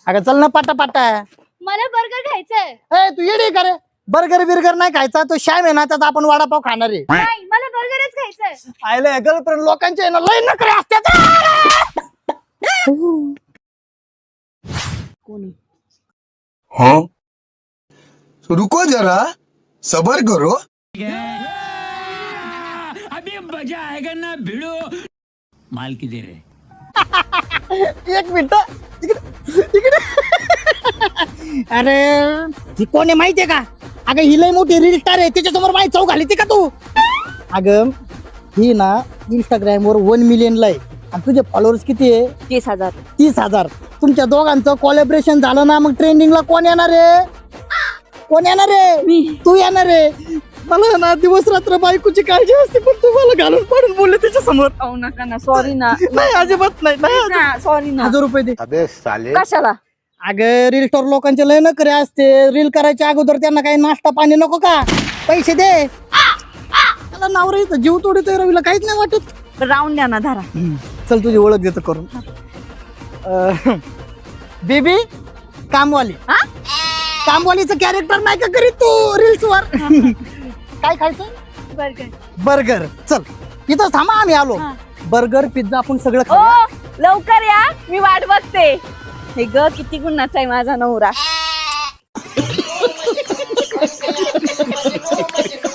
अगं चल ना पाटा पाटा. मला बर्गर खायचंय. ए तू येडे का रे? बर्गर बिर्गर नाही खायचा, तो श्याम आहे ना त्याचा आपण वडापाव खाणार आहे. नाही मला बर्गरच खायचंय. आयले गर्लफ्रेंड लोकांचे आहे ना लय नखरे असतात. कोणी हाँ रुको जरा सबर करो. अभी मजा आएगा ना भिड़ो. माल किधर है? एक मिनिट इकडे. अरे ही कोण आहे माहितीये का? अगं ही लय मोठी रील स्टार आहे, त्याच्यासमोर माझी चौक घाली ती का तू? अगं ही ना इंस्टाग्राम वर 1 मिलियन आहे आणि तुझे फॉलोअर्स किती आहे? 30,000. 30,000. तुमच्या दोघांचं कोलॅबरेशन झालं ना, मग ट्रेंडिंगला कोण येणार आहे? कोण येणार आहे? मी. तू येणार आहे. मला ना दिवस रात्र बायकोची काळजी असते, पण तू मला घालून पाडून बोलले त्याच्या समोर. अहो नका ना, सॉरी ना. नाही अजिबात नाही. सॉरी ना. 1000 रुपये दे. अबे साले. कशाला? अगं रील स्टार लोकांचे लय नखरे असते. रील करायच्या अगोदर त्यांना काही नाश्ता पाणी नको का? पैसे दे. त्याला नावर येतं जीव तोडीत रवीला काहीच नाही वाटत. राऊंड द्या ना धरा. चल तुझी ओळख देतो करून. बेबी कामवाली. कामवालीचं कॅरेक्टर नाही का करीत तू रील्स वर? काय खायचं? बर्गर. बर्गर. चल इथं थांबा, आम्ही आलो. बर्गर पिझ्झा आपण सगळं ओ खाऊ. लवकर या, मी वाट बघते. हे ग किती गुन्हाचा आहे माझा नवरा.